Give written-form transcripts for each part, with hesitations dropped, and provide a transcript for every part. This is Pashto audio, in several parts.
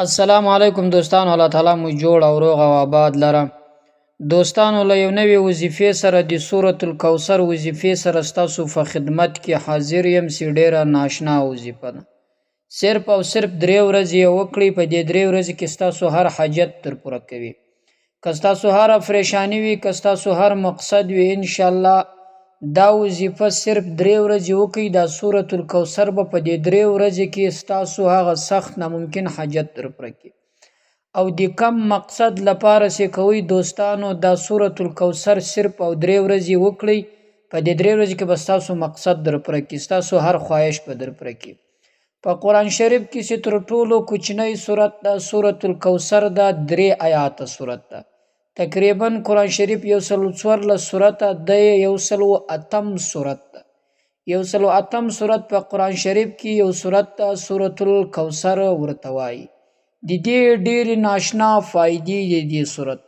السلام علیکم دوستانو، الله تعالی مو جوړ او روغ او آباد لره. دوستانو له یو نوې وظیفې سره د سورة الکوثر وظیفې سره ستاسو په خدمت کې حاضر یم چې ډیره ناشنا وظیفه ده. صرف او صرف 3 ورځې یې وکړئ. په دې 3 ورځې کې ستاسو هر حاجت در پوره کوي. که ستاسو هر پریشانی وي، که ستاسو هر مقصد وي، ان شاء الله دا وظیفه صرف 3 ورځې وکړئ. دا سورة الکوثر به په دې 3 ورځې کې ستاسو هغه سخت ناممکن حاجت در پوره کوي. او د کم مقصد لپاره چې کوي دوستانو، دا سورة الکوثر صرف او 3 ورځې وکړئ. په دې 3 ورځې کې به ستاسو مقصد در پوره کوي، ستاسو هر خواهش به در پوره کوي. په قرآن شریف کې چې تر ټولو کوچنی سورت دا سورة الکوثر دا 3 آیاته سورت ده. تقریبا قرآن شریف 114 سورت ده، 108 سورت ده. 108 سورت په قرآن شریف کې یو سورت ده، سورة الکوثر ورته وایي. د دې ډېرې ناشنا فائدې د دې صورت،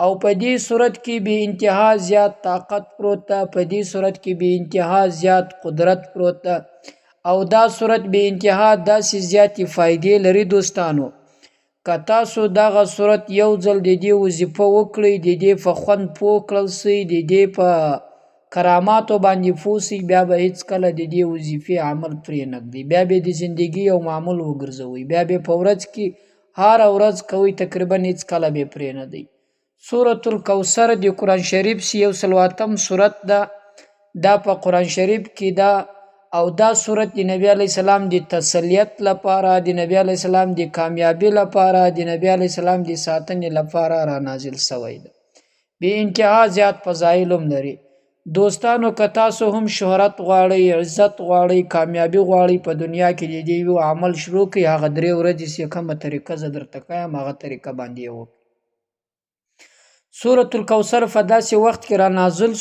او په دې صورت کې به انتها زیات طاقت پروت ده، په دې صورت کې به انتها زیات قدرت پروت ده، او دا صورت به انتها داسې زیاتې فائدې لري. دوستانو که تاسو دغه صورت یو ځل د دې وظیفه وکړئ، د دې په خوند پوه کړل سئ، د دې په کراماتو باندې پوه سئ، بیا به هیڅکله د دې وظیفې عمل پرې نه ږدئ. بیا به د زندګي یو معمول وګرځوئ، بیا به په ورځ کې هر ورځ کوي، تقریبا هیڅکله به پرې نه دی. سورة الکوثر د قرآن شریف 108 سورت ده. دا په قرآن شریف کې ده، او دا صورت د نبی علیه السلام د تسلیت لپاره، د نبی علیه السلام د کامیابی لپاره، د نبی علیه السلام د ساتنې لپاره را نازل شوی ده. به انتها زیات فضایل هم لري. دوستانو که تاسو هم شهرت غواړئ، عزت غواړئ، کامیابی غواړئ په دنیا کې، د دې یو عمل شروع کړئ. هغه 3 ورځې چې کومه طریقه زه درته ښایم، هغه طریقه باندې یې وکړئ. سورة الکوثر په داسې وخت کې را نازل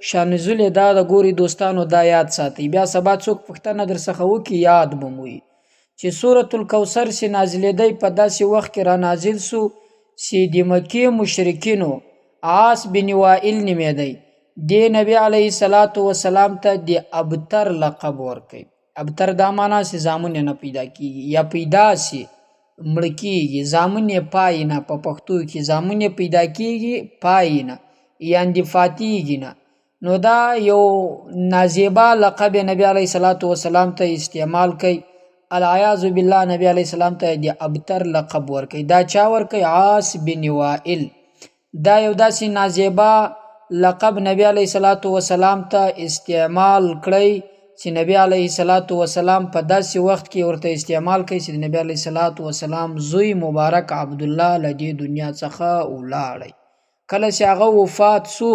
شاه نزول یې دا د ګوري. دوستانو دا یاد ساتئ، بیا سبا څوک پوښتنه در څخه وکړي یاد به مو وي چې سورة الکوثر چې نازلېدی په داسې وخت کې را نازل سو چې د مکې مشرکینو عاص بن وائل نومېدی، د نبی علیه السلام ته د ابتر لقب ورکړي. ابتر دا معنا چې زامن نه پیدا کیږي یا پیدا سي مړ کیږي، زامن یې پای نه، په پښتو کې زامن یې پیدا کیږي پای نه یا اندفاتیږي نه. نو دا یو نازیبا لقب نبی علیه السلام ته استعمال کوي. العیاذ بالله نبی علیه السلام ته د ابتر لقب ورکړي. دا چا ورکړي؟ عاص بن وائل. دا یو داسې نازیبا لقب نبی علیه السلام ته استعمال کړی چې نبی علیه السلام په داسې وخت کې ورته استعمال کوي چې د نبی علیه السلام زوی مبارک عبدالله له دې دنیا څخه ولاړی. کله چې هغه وفات سو،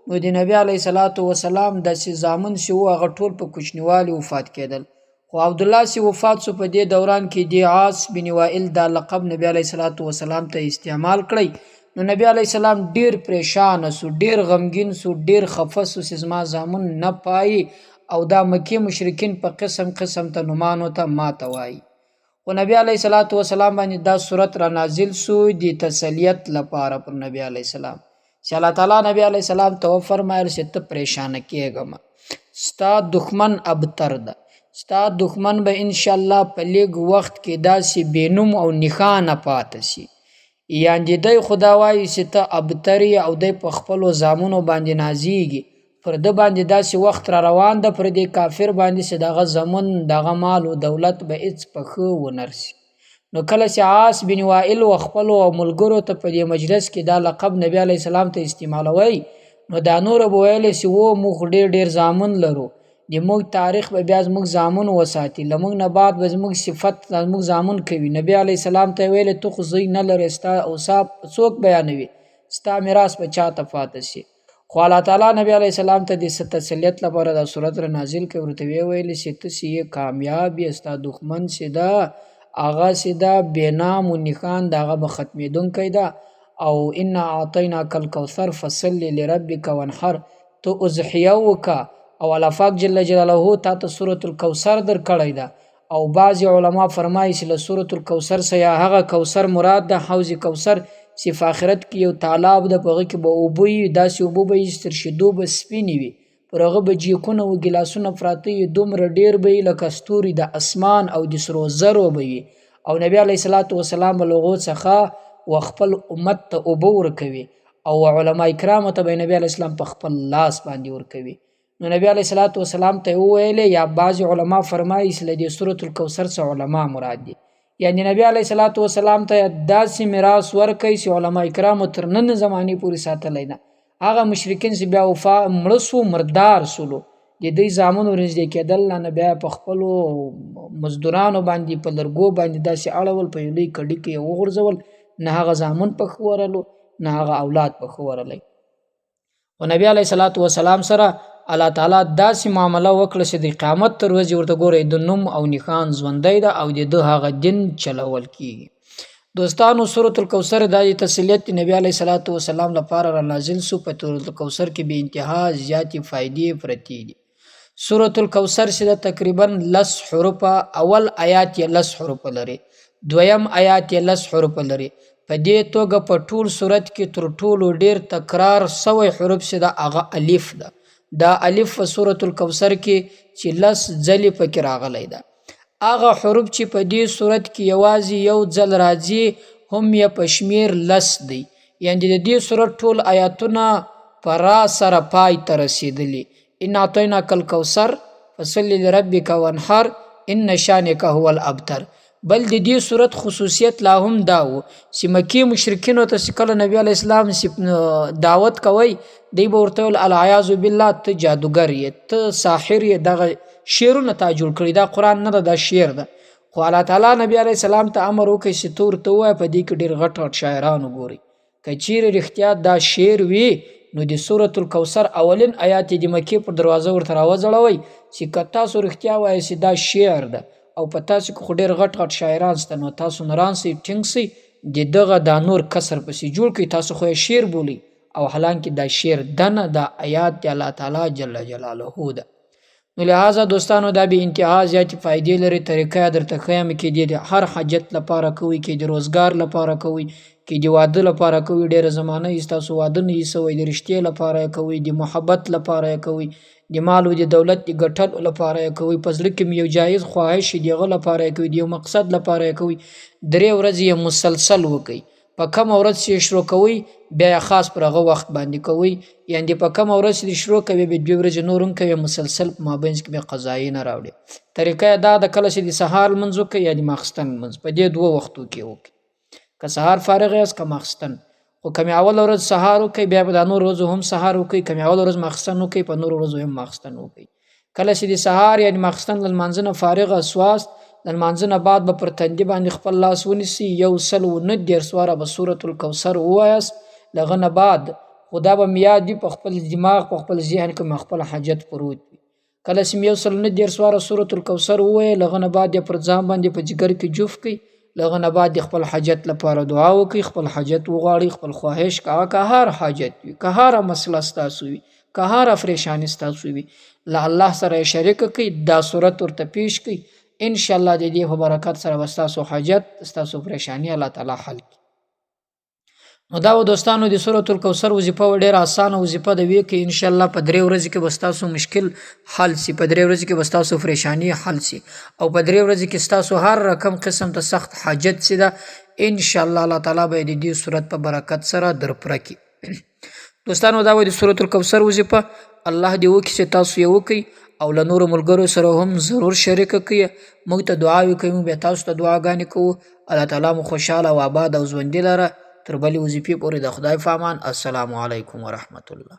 نو د نبی علیه السلام داسې زامن چې وو هغه ټول په کوچنیوالي وفات کېدل. خو عبدالله چې وفات سو، په دې دوران کې د عاص بن وائل دا لقب نبی علیه السلام ته استعمال کړی. نو نبی علیه السلام ډیر پریشان سو، ډیر غمگین سو، ډیر خفه سو چې زما زامن نه پای، او دا مکې مشرکین په قسم قسم ته نومانو ته ماته وایي. خو نبی علیه السلام باندې دا صورت را نازل سو د تسلیت لپاره پر نبی علیه السلام، چې الله تعالی نبی علیه السلام ته وفرمایل چې ته پریشان کېږه مه، ستا دښمن ابتر ده، ستا دښمن به انشاءالله په لږ وخت کې داسې بېنوم او نښانه پاته سي. یعنې دی خدا وایي چې ته ابتر یې، او دی په خپلو زامنو باندې نازیږي. پر ده باندې داسې وخت را روان ده، پر دې کافر باندې چې دغه زمون دغه مال او دولت به هېڅ په ښه ونرسي. نو کله چې عاص بن وائل و خپلو او ملګرو ته په دې مجلس کې دا لقب نبی علیه السلام ته استعمالوي، نو دا نور به ویلی چې و موږ ډېر ډېر زامن لرو، د موږ تاریخ به بیا زموږ زامن وساتي، له موږ نه بعد به زموږ صفت زموږ زامن کوي. نبی علیه السلام ته یې ویلې ته خو زوی نه لرې، ستا اوصاف څوک بیانوي، ستا میراث به چا ته پاته شي. خو الله تعالی نبی علیه السلام ته د تسلیت لپاره دا صورت را نازل کړي. ورته ویلې چې ته چې یې کامیاب یې، ستا دښمن چې ده هغه چې ده بېنام و نښان د هغه به ختمېدونکی ده. او انا اعطیناک الکوثر فصل لربک وانحر، ته اضحیه وکړه، او الله پاک جل جلاله تا ته سورة الکوثر در کړی ده. او بعضې علما فرمایي چې له سورة الکوثر څخه هغه کوثر مراد ده، حوض کوثر چې په آخرت کې یو تالاب ده، په هغه کې به اوبه وي، داسې اوبه به وي چې تر شیدو به سپینې وي، پر هغه به جیکونه و ګیلاسونه پراته وي، دومره ډېر به وي لکه ستوري د اسمان، او د سرو زرو به وي، او نبی علیه الصلاۃ والسلام له هغو څخه و خپل امت ته اوبه ورکوي او علما کرامو ته به نبی علیه السلام په خپل لاس باندې ورکوي. نو نبی علیه الصلاۃ والسلام ته وویلې یا بعض علما فرمایي چې له دې سورة الکوثر څخه علما مراد دي، یعنی نبی علیه الصلاۃ والسلام ته داسې میراث ورکوي چې علما کرامو تر نن زمانې پورې ساتلی نه. هغه مشرکین چې بیا وفا مړه سو مردار سولو د دوی زامن ورنږدې کېدل نه بیا په خپلو مزدورانو باندې په لرګو باندې داسې اړول په یو لوی کډي کې یې وغورځول، نه هغه زامن پکښې ورلو نه هغه اولاد پکښې ورلی. او نبی علیه الصلاۃ والسلام سره الله تعالی داسې معامله وکړه چې د قیامت تر ورځې ورته ګورئ د نوم او نښان ژوندی ده او د ده هغه دین چلول کیږي. دوستانو سورة الکوثر دا د تسلیت نبی علیه الصلاۃ والسلام لپاره را نازل سو. په سورة الکوثر کې بې انتها زیاتې فایدې پرتې دي. سورة الکوثر چې د تقریبا 10 حروفه، اول آیات یې 10 حروفه لري، دویم آیات یې 10 حروفه لري. په دې توګه په ټول صورت کې تر ټولو ډیر تکرار سوی حروف چې د هغه الف ده. دا الف په سورة الکوثر کې چې 10 ځلې پکې راغلی ده. هغه حروف چې په دې صورت کې یوازې یو ځل راځي هم یې په شمیر 10 دی، یعنې د دې صورت ټول آیاتونه په را سره پای ته رسېدلي. ان اعطیناک الکوثر فصل لربک وانحر ان شانک هو الابتر. بل د دې صورت خصوصیت لا هم دا و چې مکې مشرکینو ته چې کله نبی علیه السلام دعوت کوي دی به ورته ویل العیاذ بالله ته جادوګر یې، ته ساحر یې، دغه شعرونه تا جوړ کړي، دا قرآن نه ده دا شعر ده. خو الله تعالی نبی علیه السلام ته امر وکړي چې ته ورته ووایه په دې کې ډېر غټ غټ شاعران وګورئ، که چیرې رښتیا دا شعر وي نو د سورة الکوثر اولین آیات د مکې پر دروازه ورته راوځړوئ چې که تاسو رښتیا وایئ چې دا شعر ده او په تاسو کې خو ډېر غټ غټ شاعران شته نو تاسو نران سئ ټینګ سئ د دغه دا نور کسر پسې جوړ کړئ، تاسو خو یې شعر بولئ او حالانکه دا شعر دنه دا آیات د الله تعالی جل جلاله ده. نو لہذا دوستانو دا به انتها زیاتې فایدې لري. طریقه درته ښیم کې د هر حاجت لپاره کوئ، کې د روزګار لپاره کوئ، کې د واده لپاره کوئ، ډېره زمانه یې ستاسو واده نه یې سوی، د رښتې لپاره یې کوئ، د محبت لپاره یې کوئ، د مال او د دولت د ګټلو لپاره یې کوئ، په زړه کې یو جایز خواهش د هغه لپاره یې کوئ، د یو مقصد لپاره یې کوئ. 3 ورځې یې مسلسل وکئ. په کومه ورځ چې شروع کوئ بیا یې خاص پر هغه وخت باندې کوئ، یعنې په کومه ورځ چې شروع کوئ بیا 2 ورځې نور هم کوئ، مسلسل په مابینځ کې بیا قضایي نه راوړي. طریقه یې دا ده کله چې د سهار لمونځ وکئ یا د ماخستن لمونځ، په دې 2 وختو کې وکئ، که سهار فارغ یاست که ماخستن. خو کمې اوله ورځ سهار وکئ بیا به دا نور ورځو هم سهار وکئ، کمې اوله ورځ ماخستن وکئ په نور ورځو هم ماخستن وکئ. کله چې د سهار یا د ماخستن له لمانځه نه فارغه سواست د لمانځه نه بعد به پر تندي باندې خپل لاس ونیسئ، 119 واره به سورة الکوثر ووایاست. له هغه نه بعد خو دا به مې یاد وي په خپل دماغ په خپل ذهن کې مې خپل حاجت پروت وي. کله چې مې 119 واره سورة الکوثر ووایه له هغه نه بعد یې پر ځان باندې په جګر کې جوف کړئ، له هغه نه بعد خپل حاجت لپاره دعا وکړئ، خپل حاجت وغواړئ، خپل خواهش که هر حاجت وي، که هر مسله ستاسو وي، که هر پریشاني ستاسو وي، له الله سره یې شریکه کړئ، دا صورت ورته پیش کړئ، انشاءالله د دې په برکت سره به ستاسو حاجت ستاسو پریشاني الله تعالی حل کړي. نو دا و دوستانو د سورة الکوثر وظیفه ډېره اسانه وظیفه ده، وی کې انشاءالله په 3 ورځې کې به ستاسو مشکل حل سي، په 3 ورځې کې به ستاسو پریشاني حل سي، او په 3 ورځې کې ستاسو هر رقم قسم ته سخت حاجت سي ده انشاءالله الله تعالی به د دې صورت په برکت سره در پوره کړي. دوستانو دا و د سورة الکوثر وظیفه، الله دې وکړي چې تاسو یې وکړئ او له نورو ملګرو سره هم ضرور شریکه کړئ. موږ ته دعاوې کوي، موږ بیا تاسو ته دعاګانې کوو. الله تعالی مو خوشحاله او آباد او ژوندي لره. تر بلې وظیفې پورې د خدای په امان. السلام علیکم ورحمت الله.